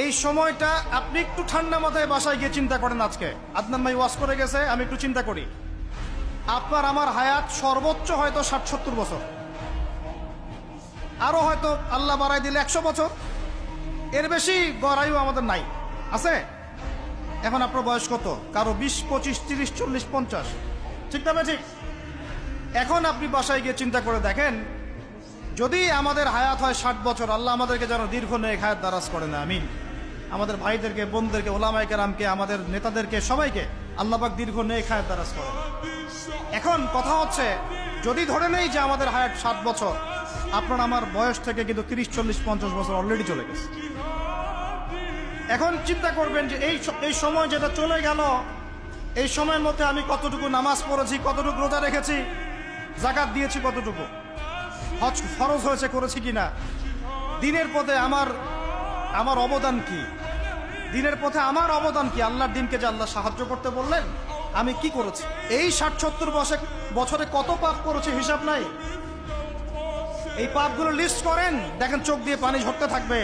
এই সময়টা আপনি একটু ঠান্ডা মাথায় বাসায় গিয়ে চিন্তা করেন। আজকে আদনান ভাই ওয়াজ করে গেছে, আমি একটু চিন্তা করি, আপনার আমার হায়াত সর্বোচ্চ হয়তো ৬০-৭০ বছর, আরো হয়তো আল্লাহ বাড়াই দিলে ১০০ বছর, এর বেশি গড়াইও আমাদের নাই আছে। এখন আপনার বয়স কত? কারো ২০, ২৫, ৩০, ৪০, ৫০, ঠিক না? ঠিক। এখন আপনি বাসায় গিয়ে চিন্তা করে দেখেন, যদি আমাদের হায়াত হয় ৬০ বছর, আল্লাহ আমাদেরকে যেন দীর্ঘ নেক হায়াত দারাজ করে না, আমিন। আমাদের ভাইদেরকে, বোনদেরকে, ওলামায়ে কেরামকে, আমাদের নেতাদেরকে, সবাইকে আল্লাহ পাক দীর্ঘ নেক হায়াত দারাজ করে। এখন কথা হচ্ছে, যদি ধরে নেই যে আমাদের হায়াত ৬০ বছর, আপনার আমার বয়স থেকে কিন্তু ৩০, ৪০, ৫০ বছর অলরেডি চলে গেছে। এখন চিন্তা করবেন যে এই সময় যেটা চলে গেল, এই সময়ের মধ্যে আমি কতটুকু নামাজ পড়েছি, কতটুকু রোজা রেখেছি, যাকাত দিয়েছি, কতটুকু হজ ফরজ হয়েছে করেছি কিনা, দিনের পথে আমার অবদান কি, দিনের পথে আমার অবদান কি, আল্লাহর দিনকে যে আল্লাহ সাহায্য করতে বললেন আমি কি করেছি। এই ৬০-৭০ বছরে কত পাপ করেছি হিসাব নাই। এই পাপগুলো লিস্ট করেন, দেখেন চোখ দিয়ে পানি ঝরতে থাকবে।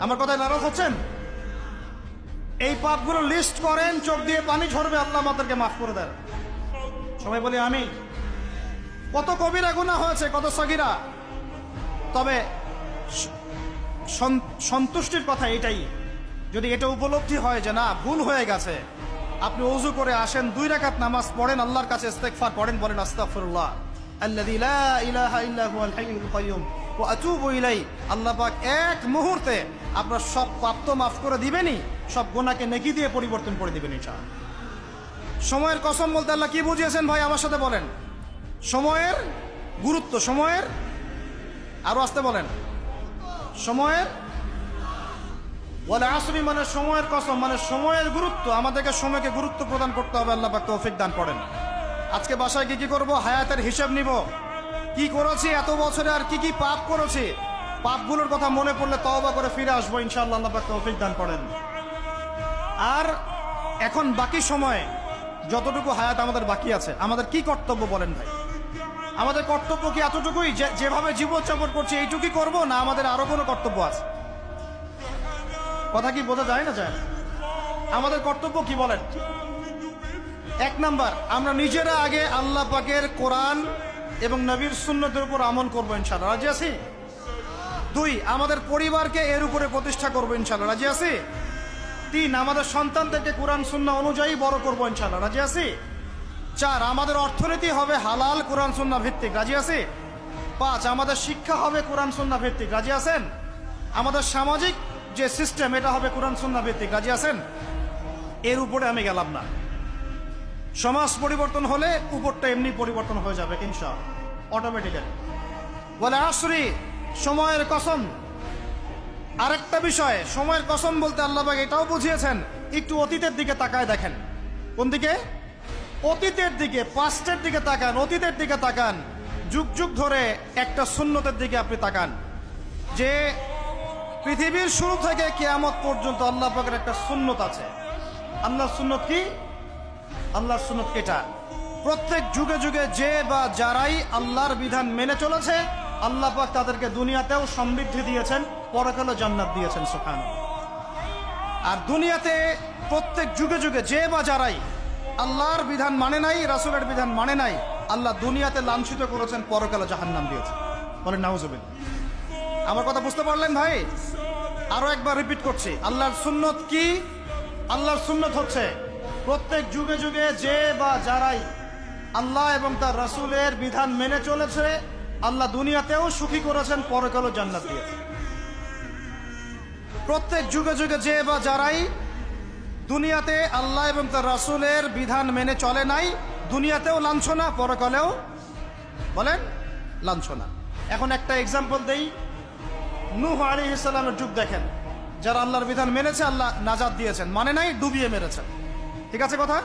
আমার কথায় নারাজ হচ্ছেন? এই পাপগুলো লিস্ট করেন, চোখ দিয়ে পানি ঝরবে, আল্লাহ আমাদেরকে মাফ করে দেন। সবাই বলি আমি। কত কবিরা গুনাহ হয়েছে, কত সগীরা। তবে সন্তুষ্টির কথা এটাই, যদি এটা উপলব্ধি হয় যে না ভুল হয়ে গেছে, আপনি ওযু করে আসেন, ২ রাকাত নামাজ পড়েন, আল্লাহর কাছে ইস্তেগফার করেন, বলেন আস্তাগফিরুল্লাহ আল্লাযী লা ইলাহা ইল্লা হুয়াল হাইয়ুল কাইয়্যুম ওয়া আতুবু ইলাইহি। আল্লাহ পাক এক মুহূর্তে আপনার সব পাপ তো মাফ করে দিবেনই, সব গুনাহকে নেকি দিয়ে পরিবর্তন করে দিবেন ইনশাআল্লাহ। সময়ের কসম বলতে আল্লাহ কি বুঝিয়েছেন ভাই আমার সাথে বলেন? সময়ের গুরুত্ব, সময়ের, আরো আসতে বলেন, সময়ের, ওয়াল আসরি মানে সময়ের কসম, মানে সময়ের গুরুত্ব। আমাদেরকে সময়কে গুরুত্ব প্রদান করতে হবে। আল্লাহ পাক তৌফিক দান করেন। আজকে বাসায় কি করব? হায়াতের হিসাব নিব, কি করেছি এত বছরে, আর কি পাপ করেছি। পাপগুলোর কথা মনে পড়লে তওবা করে ফিরে আসবো ইনশাআল্লাহ। আল্লাহ পাক তৌফিক দান করেন। আর এখন বাকি সময় যতটুকু হায়াত আমাদের বাকি আছে, আমাদের কি কর্তব্য বলেন ভাই? আমাদের কর্তব্য কি এতটুকুই, যেভাবে জীবনযাপন করছি এইটুকুই করব, না আমাদের আরো কোনো কর্তব্য আছে? কথা কি বোঝা যায় না যায়? আমাদের কর্তব্য কি বলেন? ১ নাম্বার, আমরা নিজেরা আগে আল্লাহ পাকের কোরআন এবং নবীর সুন্নতের উপর আমল করবো ইনশাআল্লাহ, রাজি আছি? ২, আমাদের পরিবারকে এর উপরে প্রতিষ্ঠা করবো ইনশাআল্লাহ, রাজি আছি? ৩, আমাদের সন্তানদেরকে কোরআন সুন্নাহ অনুযায়ী বড় করবো ইনশাআল্লাহ, রাজি আছি? ৪, আমাদের অর্থনীতি হবে হালাল কোরআন সুন্নাহ ভিত্তিক, রাজি আছি? ৫, আমাদের শিক্ষা হবে কোরআন সুন্নাহ ভিত্তিক, রাজি আছেন? আমাদের সামাজিক যে সিস্টেম এটা হবে কোরআন সুন্নাহ ভিত্তিক, রাজি আছেন? এর উপরে আমি গেলাম না। সমাজ পরিবর্তন হলে উপরটা এমনি পরিবর্তন হয়ে যাবে ইনশাআল্লাহ, অটোমেটিক্যালি। বলে আসরি, সময়ের কসম। আরেকটা বিষয়, সময়ের কসম বলতে আল্লাহ পাক এটাও বুঝিয়েছেন, একটু অতীতের দিকে তাকায় দেখেন। কোন দিকে? অতীতের দিকে, পাস্টের দিকে তাকান, অতীতের দিকে তাকান। যুগ যুগ ধরে একটা সুন্নতের দিকে আপনি তাকান, যে পৃথিবীর শুরু থেকে কিয়ামত পর্যন্ত আল্লাহ পাকের একটা সুন্নত আছে। আল্লাহর সুন্নত কি? আল্লাহর সুন্নত এটা, প্রত্যেক যুগে যুগে যে বা যারাই আল্লাহর বিধান মেনে চলেছে, আল্লাহ পাক তাদেরকে দুনিয়াতেও সমৃদ্ধি দিয়েছেন, পরকালে জান্নাত দিয়েছেন, সুবহানাল্লাহ। আর দুনিয়াতে প্রত্যেক যুগে যুগে যে বা যারাই আল্লাহর বিধান মানে নাই, রাসূলের বিধান মানে নাই, আল্লাহ দুনিয়াতে লাঞ্ছিত করেছেন, পরকালে জাহান্নাম দিয়েছেন। বলেন নাউজুবিল্লাহ। আমার কথা বুঝতে পারলেন ভাই? আরো একবার রিপিট করছি, আল্লাহর সুন্নত কি? আল্লাহর সুন্নত হচ্ছে প্রত্যেক যুগে যুগে যে বা যারাই আল্লাহ এবং তার রাসূলের বিধান মেনে চলেছে, আল্লাহ দুনিয়াতেও সুখী করেছেন, পরকালেও জান্নাত দিয়েছেন। প্রত্যেক যুগে যুগে যে বা যারাই দুনিয়াতে আল্লাহ এবং তার রাসূলের বিধান মেনে চলে নাই, দুনিয়াতেও লাঞ্ছনা, পরকালেও বলেন লাঞ্ছনা। এখন একটা এক্সাম্পল দেই, নূহ আলাইহিস সালামের যুগ দেখেন, যারা আল্লাহর বিধান মেনেছে আল্লাহ নাজাত দিয়েছেন, মানে নাই ডুবিয়ে মেরেছেন, ঠিক আছে কথা?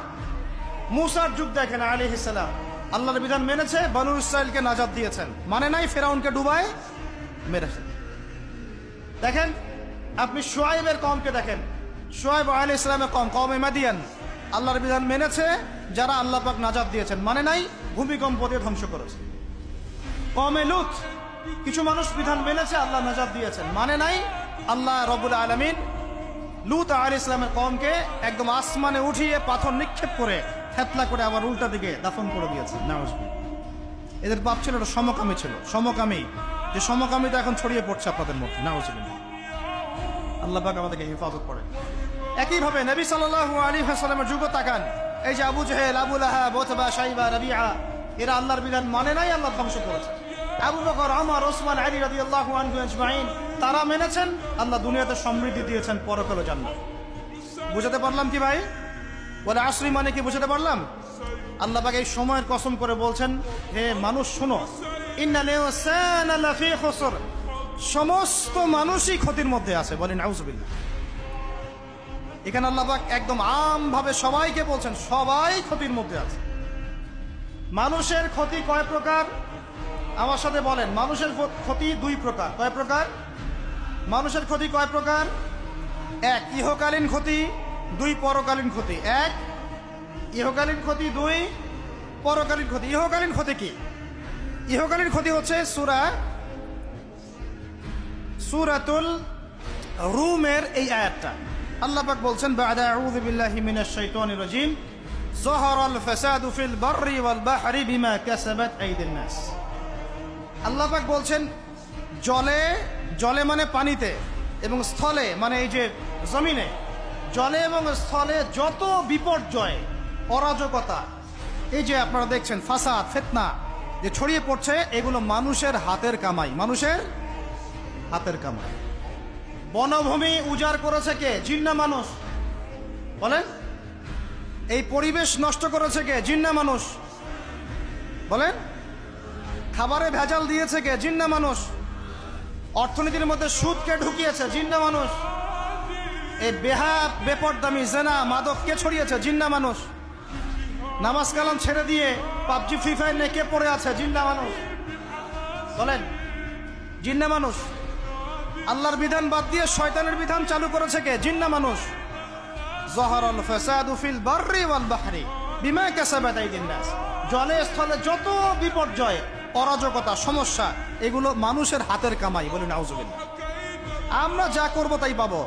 মূসার যুগ দেখেন আলাইহিস সালাম, আল্লাহর বিধান মেনেছে, বনু ইসরাইলকে নাজাত দিয়েছেন, মানে নাই ফেরাউনকে ডুবায় মেরেছেন। দেখেন আপনি শুআয়বের কওমকে দেখেন, শুআয়ব আলাইহিস সালামের কওম, কওমে মাদিয়ান, আল্লাহর বিধান মেনেছে, যারা আল্লাহ পাক নাজাত দিয়েছেন, মানে নাই ভূমিকম্প দিয়ে ধ্বংস করেছে। কওমে লূত, কিছু মানুষ বিধান মেনেছে, আল্লাহ নাজাত দিয়েছেন, মানে নাই আল্লাহ রব্বুল আলামিন লূত আলাইহিস সালামের কওমকে একদম আসমানে উঠিয়ে পাথর নিক্ষেপ করে থেতলা করে আবার উল্টা দিকে দাফন করে দিয়েছে। নাউজুবিল্লাহ। এদের পাপ ছিল, এটা সমকামী ছিল, সমকামী, যে সমকামীটা এখন ছড়িয়ে পড়ছে আপনাদের মধ্যে। নাউজুবিল্লাহ। আল্লাহ পাক আমাদেরকে হেফাজত করেন। একইভাবে নবী সাল্লাল্লাহু আলাইহি ওয়াসাল্লামের যুগ তাকান, এই যে আবু জেহেল, আবু লাহাব, উতবা, শাইবা, রাবিআ, এরা আল্লাহর বিধান মানে নাই, আল্লাহ ধ্বংস করেছে। আবু বকর, ওমর, ওসমান, আলী রাদিয়াল্লাহু আনহু আজমাইন, তারা মেনেছেন, আল্লাহ দুনিয়াতে সমৃদ্ধি দিয়েছেন, পরকালে জান্নাত। বুঝাতে পারলাম কি ভাই? বলে আসরি মানে কি বুঝাতে পারলাম? আল্লাহ পাক এই সময়ের কসম করে বলছেন, হে মানুষ শোনো, ইন্নাল ইনসানা লাফি খুসর, সমস্ত মানুষই ক্ষতির মধ্যে আছে। বলেন আউযুবিল্লাহ। এখানে আল্লাহ পাক একদম আমভাবে সবাইকে বলছেন, সবাই ক্ষতির মধ্যে আছে। মানুষের ক্ষতি কয় প্রকার? আমার সাথে বলেন, মানুষের ক্ষতি দুই প্রকার। কয় প্রকার? মানুষের ক্ষতি কয় প্রকার? এক, ইহকালীন ক্ষতি, দুই, পরকালীন ক্ষতি। এক, ইহকালীন ক্ষতি, দুই, পরকালীন ক্ষতি। ইহকালীন ক্ষতি কি? ইহকালীন ক্ষতি হচ্ছে সূরাতুল রুমের এই আয়াতটা। আল্লাহ পাক বলছেন, বা'দা আউযু বিল্লাহি মিনাশ শাইতানির রাজীম, যাহারাল ফাসাদু ফিল বাররি ওয়াল বাহরি বিমা কাসাবাত আইদিন নাস। আল্লাহ পাক বলছেন, জলে মানে পানিতে, এবং স্থলে মানে এই যে জমিনে, জলে এবং স্থলে যত বিপর্যয়, অরাজকতা, এই যে আপনারা দেখছেন ফাসাদ, ফিতনা যে ছড়িয়ে পড়ছে, এগুলো মানুষের হাতের কামাই, মানুষের হাতের কামাই। বনভূমি উজাড় করেছে কে? জিন না মানুষ? বলেন। এই পরিবেশ নষ্ট করেছে কে? জিন না মানুষ? বলেন। খাবারে ভেজাল দিয়েছে কে? জিন না মানুষ? অর্থনীতির মধ্যে সুদকে ঢুকিয়েছে, জিন না মানুষ? এই বেপরদামি, জেনা, মাদক কে ছড়িয়েছে? জিন না মানুষ? নামাজ কালাম ছেড়ে দিয়ে পাবজি, ফ্রি ফায়ার নিয়ে কে পড়ে আছে? জিন না মানুষ? বলেন, জিন না মানুষ? আল্লাহর বিধান বাদ দিয়ে শয়তানের বিধান চালু করেছে কে? জিন না মানুষ? যাহারাল ফাসাদু ফিল বাররি ওয়াল বাহরি বিমা কাসাবাত আইদিন নাস। জলে স্থলে যত বিপর্যয়, অরাজকতা, সমস্যা, এগুলো মানুষের হাতের কামাই। বলুন আউযুবিল্লাহ। আমরা যা করব তাই পাবো।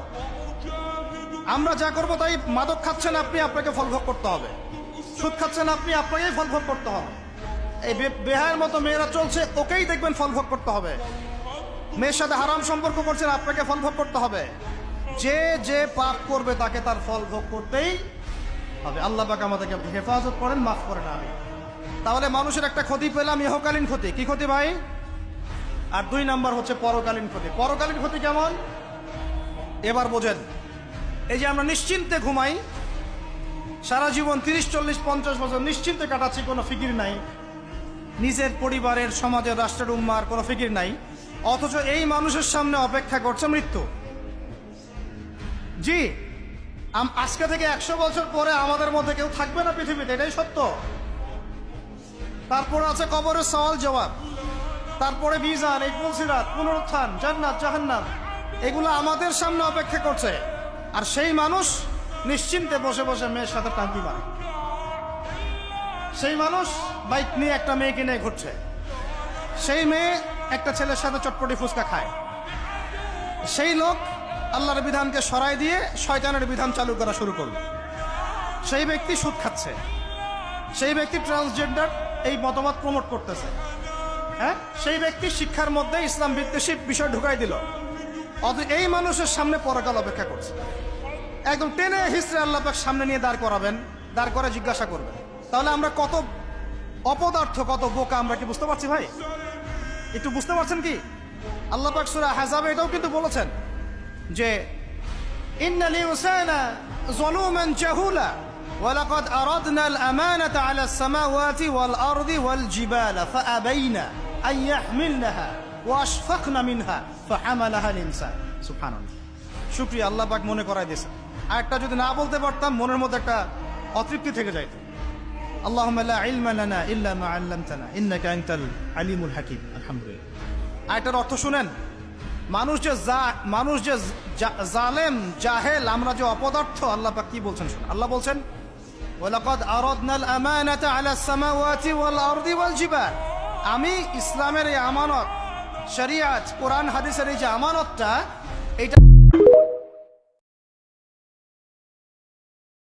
আমরা যা করব তাই। মাদক খাচ্ছেন আপনি, আপনাকে ফল ভোগ করতে হবে। সুদ খাচ্ছেন আপনি, আপনাকেই ফল ভোগ করতে হবে। এই বেহায়ের মতো মেয়েরা চলছে, ওকেই দেখবেন ফল ভোগ করতে হবে। মেয়ের সাথে হারাম সম্পর্ক করছেন, আপনাকে ফল ভোগ করতে হবে। যে যে পাপ করবে তাকে তার ফল ভোগ করতেই হবে। আল্লাহ পাক আমাদেরকে হেফাজত করেন, মাফ করেন। আমি তাহলে মানুষের একটা ক্ষতি পেলাম, ইহকালীন ক্ষতি। কি ক্ষতি ভাই? আর দুই নাম্বার হচ্ছে পরকালীন ক্ষতি। পরকালীন ক্ষতি কেমন? এবার বোঝেন। এই যে আমরা নিশ্চিন্তে ঘুমাই, সারা জীবন 30, 40, 50 বছর নিশ্চিন্তে কাটাচ্ছি, কোনো ফিকির নাই, নিজের পরিবারের, সমাজের, রাষ্ট্রের, উম্মার কোনো ফিকির নাই, অথচ এই মানুষের সামনে অপেক্ষা করছে মৃত্যু। জি, আজকে থেকে 100 বছর পরে আমাদের মধ্যে কেউ থাকবে না পৃথিবীতে, এটাই সত্য। তারপরে আছে কবরের সওয়াল জবাব, তারপরে মিজান, এই ফুলসিরাত, পুনরুত্থান, জান্নাত, জাহান্নাম, এগুলো আমাদের সামনে অপেক্ষা করছে। আর সেই মানুষ নিশ্চিন্তে বসে বসে মেয়ের সাথে টাঙ্কি মারে। সেই মানুষ বাইক নিয়ে একটা মেয়েকে নিয়ে ঘুরছে। সেই মেয়ে একটা ছেলের সাথে চটপটি ফুচকা খায়। সেই লোক আল্লাহর বিধানকে সরাই দিয়ে শয়তানের বিধান চালু করা শুরু করবে। সেই ব্যক্তি সুদ খাচ্ছে। সেই ব্যক্তি ট্রান্সজেন্ডার এই মতবাদ প্রমোট করতেছে। হ্যাঁ, সেই ব্যক্তি শিক্ষার মধ্যে ইসলাম বিদ্বেষী বিষয় ঢুকাই দিল। অথচ এই মানুষের সামনে পরকাল অপেক্ষা করছে। একদম টেনে হিস্ট্রি আল্লাহ পাক সামনে নিয়ে দাঁড় করাবেন, দাঁড় করে জিজ্ঞাসা করবেন। তাহলে আমরা কত অপদার্থ, কত বোকা, আমরা কি বুঝতে পারছি ভাই? একটু বুঝতে পারছেন কি? আল্লাহ পাক সূরা আহজাবে এটাও কিন্তু বলেছেন যে ইন্নাল ইনসানা যালুমান জাহুলা ওয়া লাকাদ আরাদনাল আমানাতা আলাস সামাওয়াতি ওয়াল আরদি ওয়াল জিবালা ফাআবাইনা আন ইয়াহমিলনাহা ওয়া আশফাকনা মিনহা ফাহামালাহাল ইনসান। সুবহানাল্লাহ। শুকরিয়া, আল্লাহ পাক মনে করায় দিয়েছেন। আর একটা যদি না বলতে পারতাম, মনের মধ্যে একটা অতৃপ্তি থেকে যাইত। আল্লাহুম্মা লা ইলমা লানা ইল্লা মা আল্লামতানা ইন্নাকা আনতাল আলিমুল হাকিম। আলহামদুলিল্লাহ। আর এটার অর্থ শুনেন, মানুষ যে জালেম, জাহেল, আমরা যে অপদার্থ, আল্লাহ পাক কি বলছেন শুনুন। আল্লাহ বলছেন, ওয়ালাকাদ আরাদনাল আমানাতা আলাস সামাওয়াতি ওয়াল আরদি ওয়াল জিবাল। আমি ইসলামের এই আমানত, শরিয়াত, কোরআন হাদিসের এই যে আমানতটা, এইটা